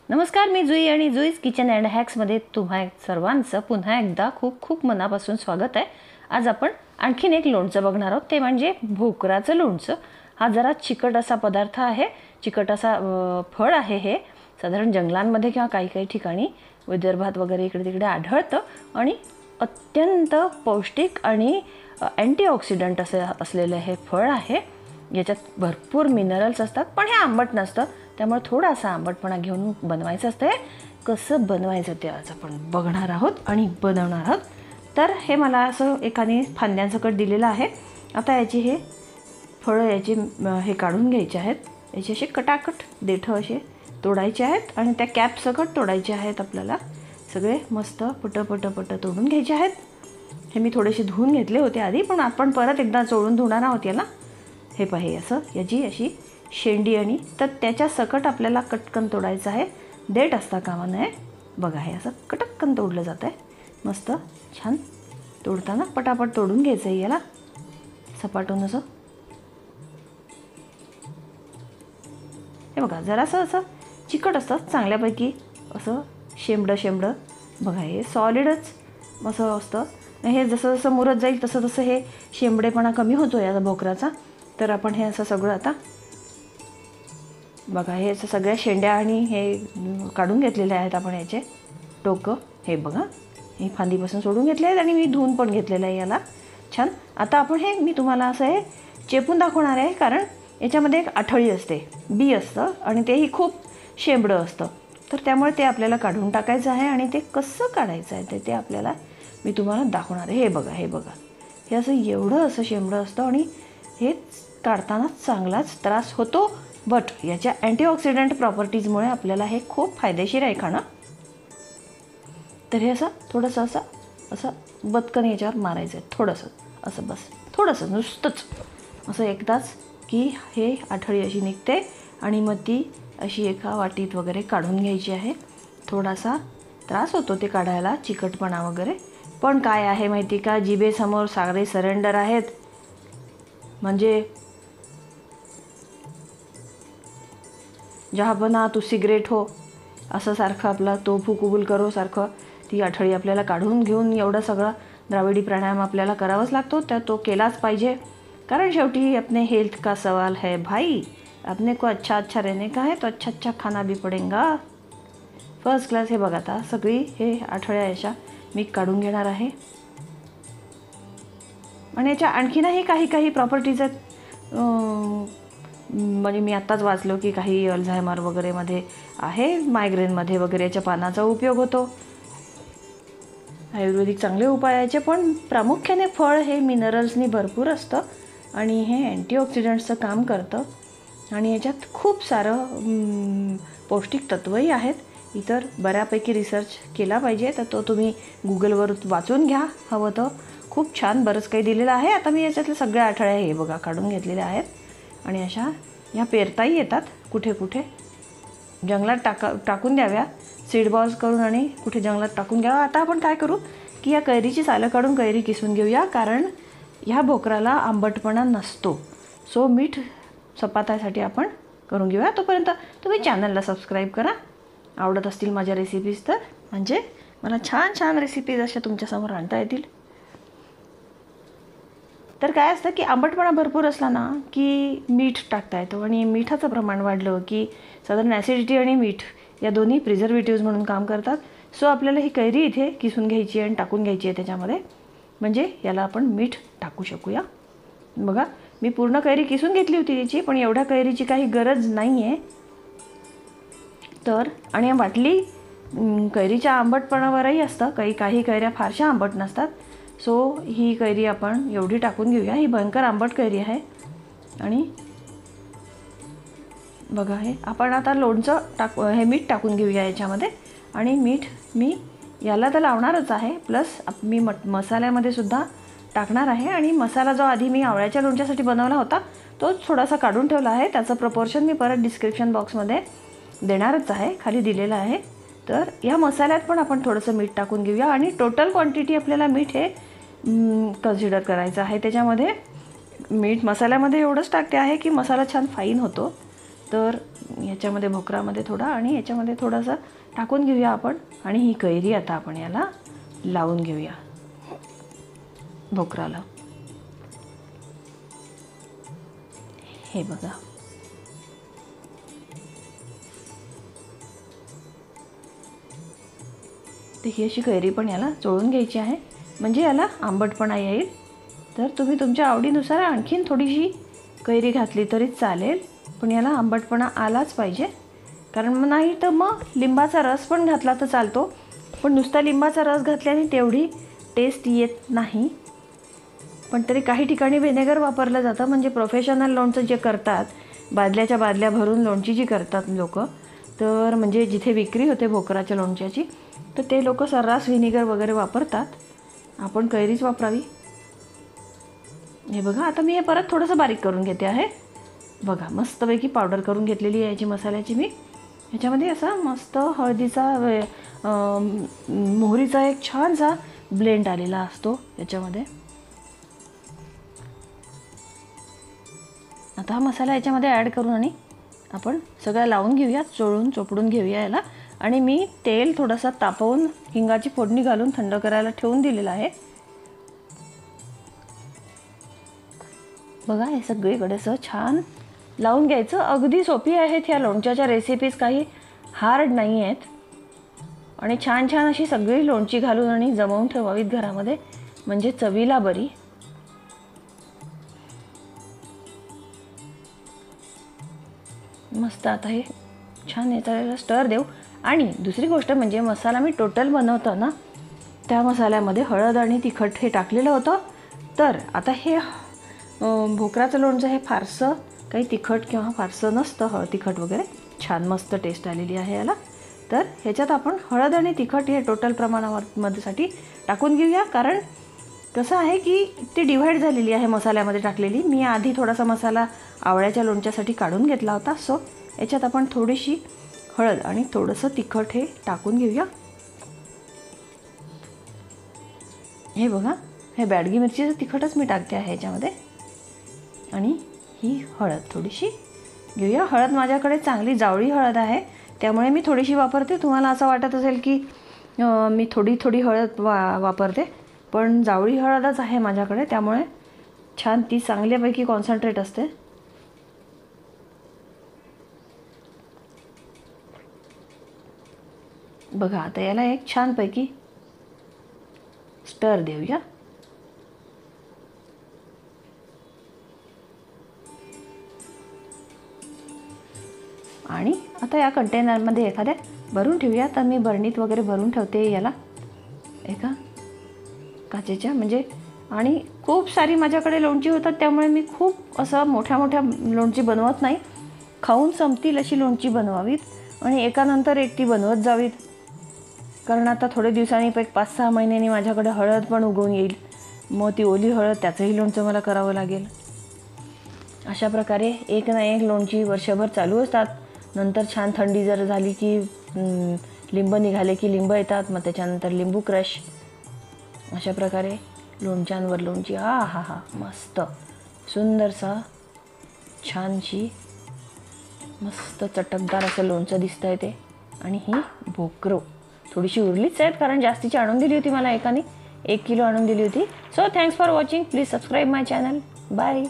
नमस्कार, मी जुई आणि जुईज kitchen and हॅक्समध्ये तुम्हा सर्वांचं पुन्हा एकदा खूप खूप मनापासून स्वागत आहे. आज आपण आणखीन एक लोणचं बघणार आहोत, ते म्हणजे भोकराचं लोणचं. हा जरा चिकट असा पदार्थ आहे, चिकट असा फळ आहे. हे साधारण जंगलांमध्ये किंवा काही काही ठिकाणी विदर्भात वगैरे इकडे तिकडे आढळतं आणि अत्यंत पौष्टिक आणि अँटीऑक्सिडंट असलेलं हे फळ आहे. याच्यात भरपूर मिनरल्स असतात, पण हे आंबट नसतं, त्यामुळे थोडासा आंबटपणा घेऊन बनवायचं असतं. कसं बनवायचं ते आज आपण बघणार आहोत आणि बनवणार आहोत. तर हे मला असं एकाने फांद्यांसकट दिलेलं आहे. आता याची हे फळं याची हे काढून घ्यायचे आहेत. याचे असे कटाकट देठं असे तोडायचे आहेत आणि त्या कॅपसकट तोडायचे आहेत. आपल्याला सगळे मस्त पट तोडून घ्यायचे आहेत. हे मी थोडेसे धुवून घेतले होते आधी, पण आपण परत एकदा चोळून धुणार आहोत याला. हे पाहे असं याची अशी शेंडी आणि तर त्याच्या सकट आपल्याला कटकन तोडायचं आहे. देठ असता कामा नये. बघा हे असं कटक्कन तोडलं जातं आहे. मस्त छान तोडताना पटापट तोडून घ्यायचं आहे याला सपाटून असं. हे बघा जरासं असं चिकट असतं चांगल्यापैकी असं शेंबडं. बघा हे सॉलिडच असं असतं. हे जसं जसं मुरत जाईल तसं तसं हे शेंबडेपणा कमी होतो या भोकराचा. तर आपण हे असं सगळं आता बघा हे असं सगळ्या शेंड्या आणि हे काढून घेतलेले आहेत आपण. याचे टोकं हे बघा हे फांदीपासून सोडून घेतले आहेत आणि मी धुवून पण घेतलेलं आहे याला छान. आता आपण हे मी तुम्हाला असं हे चेपून दाखवणार आहे, कारण याच्यामध्ये एक आठळी असते, बी असतं आणि तेही खूप शेंबडं असतं. तर त्यामुळे ते आपल्याला काढून टाकायचं आहे आणि ते कसं काढायचं आहे ते आपल्याला मी तुम्हाला दाखवणार आहे. हे बघा हे असं एवढं असं शेंबडं असतं आणि हे काढताना चांगलाच त्रास होतो. बट याच्या अँटीऑक्सिडंट प्रॉपर्टीजमुळे आपल्याला हे खूप फायदेशीर आहे खाणं. तर हे असं थोडंसं असं बदकन याच्यावर मारायचं आहे थोडंसं असं, बस थोडंसं नुसतंच असं एकदाच की हे आठळी अशी निघते आणि मग ती अशी एका वाटीत वगैरे काढून घ्यायची आहे. थोडासा त्रास होतो ते काढायला, चिकटपणा वगैरे, पण काय आहे माहिती का, जिभेसमोर सारे सरेंडर आहेत. म्हणजे जहा बना तू सिगरेट हो असं सारखं आपला तो फुकुबुल करो सारखं ती आठळी आपल्याला काढून घेऊन एवढा सगळा द्राविडी प्राणायाम आपल्याला करावाच लागतो. तर तो केलाच पाहिजे, कारण शेवटी अपने हेल्थ का सवाल है भाई. अपने को अच्छा रहने का है तो अच्छा खाना भी पडेगा फर्स्ट क्लास. हे बघा आता सगळी हे आठळ्या याच्या मी काढून घेणार आहे. आणि याच्या आणखीनही काही प्रॉपर्टीज आहेत. म्हणजे मी आत्ताच वाचलो की काही अल्झायमर वगैरेमध्ये आहे, मायग्रेनमध्ये वगैरे याच्या पानाचा उपयोग होतो. आयुर्वेदिक चांगले उपाय याचे, पण प्रामुख्याने फळ हे मिनरल्सनी भरपूर असतं आणि हे अँटीऑक्सिडंट्सचं काम करतं. आणि याच्यात खूप सारं पौष्टिक तत्त्वही आहेत. इतर बऱ्यापैकी रिसर्च केला पाहिजे, तर तो तुम्ही गुगलवर वाचून घ्या हवं तर. खूप छान बरंच काही दिलेलं आहे. आता मी याच्यातल्या सगळ्या आठळ्या हे बघा काढून घेतलेल्या आहेत आणि अशा ह्या पेरताही येतात कुठे जंगलात टाकून द्याव्या सीड बॉल्स करून आणि कुठे जंगलात टाकून घ्यावा. आता आपण काय करू की या कैरीची सालं काढून कैरी किसून घेऊया, कारण ह्या भोकराला आंबटपणा नसतो. सो मीठ चपात्यासाठी आपण करून घेऊया. तोपर्यंत तुम्ही चॅनलला सबस्क्राईब करा, आवडत असतील माझ्या रेसिपीज तर, म्हणजे मला छान रेसिपीज अशा तुमच्यासमोर आणता येतील. तर काय असतं की आंबटपणा भरपूर असला ना की मीठ टाकता येतो, आणि मिठाचं प्रमाण वाढलं की साधारण ॲसिडिटी आणि मीठ या दोन्ही प्रिझर्वेटिव्ज म्हणून काम करतात. सो आपल्याला ही कैरी इथे किसून घ्यायची आणि टाकून घ्यायची आहे त्याच्यामध्ये, म्हणजे याला आपण मीठ टाकू शकूया. बघा मी पूर्ण कैरी किसून घेतली होती याची, पण एवढ्या कैरीची काही गरज नाही आहे. तर आणि वाटली कैरीच्या आंबटपणावरही असतं, काही कैऱ्या फारशा आंबट नसतात. सो ही कैरी आपण एवढी टाकून घेऊया. ही भयंकर आंबट कैरी आहे. आणि बघा हे आपण आता लोणचं हे मीठ टाकून घेऊया याच्यामध्ये. आणि मीठ मी याला तर लावणारच आहे, प्लस मी मसाल्यामध्ये सुद्धा टाकणार आहे. आणि मसाला जो आधी मी आवळ्याच्या लोणच्यासाठी बनवला होता तोच थोडासा काढून ठेवला आहे. त्याचं प्रपोर्शन मी परत डिस्क्रिप्शन बॉक्समध्ये देणारच आहे, खाली दिलेलं आहे. तर या मसाल्यात पण आपण थोडंसं मीठ टाकून घेऊया. आणि टोटल क्वांटिटी आपल्याला मीठ हे कन्सिडर करायचं आहे. त्याच्यामध्ये मीठ मसाल्यामध्ये एवढंच टाकते आहे की मसाला छान फाईन होतो. तर याच्यामध्ये भोकरामध्ये थोडा आणि याच्यामध्ये थोडासा टाकून घेऊया आपण आणि ही कैरी आता आपण याला लावून घेऊया भोकराला. हे बघा, तर ही अशी कैरी पण याला चोळून घ्यायची आहे, म्हणजे याला आंबटपणा येईल. तर तुम्ही तुमच्या आवडीनुसार आणखीन थोडीशी कैरी घातली तरी चालेल, पण याला आंबटपणा आलाच पाहिजे. कारण मग नाही तर मग लिंबाचा रस पण घातला तर चालतो, पण नुसता लिंबाचा रस घातल्याने तेवढी टेस्ट येत नाही. पण तरी काही ठिकाणी व्हिनेगर वापरलं जातं, म्हणजे प्रोफेशनल लोणचं जे करतात, बादल्याच्या बादल्या भरून लोणची जी करतात लोक, तर म्हणजे जिथे विक्री होते भोकराच्या लोणच्याची, तर ते लोक सर्रास व्हिनेगर वगैरे वापरतात. आपण कैरीच वापरावी. हे बघा, आता मी हे परत थोडंसं बारीक करून घेते आहे. बघा, मस्तपैकी पावडर करून घेतलेली आहे याची मसाल्याची मी. ह्याच्यामध्ये असा मस्त हळदीचा मोहरीचा एक छानसा ब्लेंड आलेला असतो याच्यामध्ये. आता हा मसाला याच्यामध्ये ॲड करून आणि आपण सगळं लावून घेऊया, चोपडून घेऊया याला. आणि मी तेल थोडंसं तापवून हिंगाची फोडणी घालून थंड करायला ठेवून दिलेलं आहे. बघा, हे सगळीकडे असं छान लावून घ्यायचं. अगदी सोपी आहेत ह्या लोणच्याच्या रेसिपीज, काही हार्ड नाही आहेत. आणि छान छान अशी सगळी लोणची घालून आणि जमवून ठेवावीत घरामध्ये, म्हणजे चवीला बरी. मस्त. आता हे छान याचा स्टर देऊ. आणि दुसरी गोष्ट म्हणजे मसाला मी टोटल बनवताना त्या मसाल्यामध्ये हळद आणि तिखट हे टाकलेलं होतं. तर आता हे भोकराचं लोणचं हे फारसं काही तिखट किंवा फारसं नसतं, तिखट वगैरे. छान मस्त टेस्ट आलेली आहे याला. तर ह्याच्यात आपण हळद आणि तिखट हे टोटल प्रमाणामध्येसाठी टाकून घेऊया. कारण कसं आहे की ती डिव्हाइड झालेली आहे मसाल्यामध्ये टाकलेली. मी आधी थोडासा मसाला आवळ्याच्या लोणच्यासाठी काढून घेतला होता. सो याच्यात आपण थोडीशी हळद आणि थोडंसं तिखट हे टाकून घेऊया. हे बघा, हे बॅडगी मिरचीचं तिखटच मी टाकते आहे ह्याच्यामध्ये. आणि ही हळद थोडीशी घेऊया. हळद माझ्याकडे चांगली जावळी हळद आहे, त्यामुळे मी थोडीशी वापरते. तुम्हाला असं वाटत असेल की मी थोडी हळद वापरते, पण जावळी हळदच आहे माझ्याकडे, त्यामुळे छान ती चांगल्यापैकी कॉन्सन्ट्रेट असते. बघा, आता याला एक छानपैकी स्टर देऊया. आणि आता या कंटेनरमध्ये एखाद्या भरून ठेवूया. तर मी बरणीत वगैरे भरून ठेवते याला एका काचेच्या, म्हणजे. आणि खूप सारी माझ्याकडे लोणची होतात, त्यामुळे मी खूप असं मोठ्या लोणची बनवत नाही. खाऊन संपतील अशी लोणची बनवावीत आणि एकानंतर एक ती बनवत जावीत. कारण आता थोडे दिवसांनी 5-6 महिन्यांनी माझ्याकडे हळद पण उगवून येईल. मग ती ओली हळद, त्याचंही लोणचं मला करावं लागेल. अशा प्रकारे एक ना एक लोणची वर्षभर चालू असतात. नंतर छान थंडी जर झाली की लिंब निघाले की लिंब येतात, मग त्याच्यानंतर लिंबू क्रश. अशा प्रकारे लोणच्यांवर लोणची. हा हा हा, मस्त सुंदरसा छानशी मस्त चटकदार असं लोणचं दिसतं आहे ते. आणि ही भोकरं थोडीशी उरलीच आहेत, कारण जास्तीची आणून दिली होती मला एकाने. 1 किलो आणून दिली होती. So thanks for watching. Please subscribe my channel. Bye.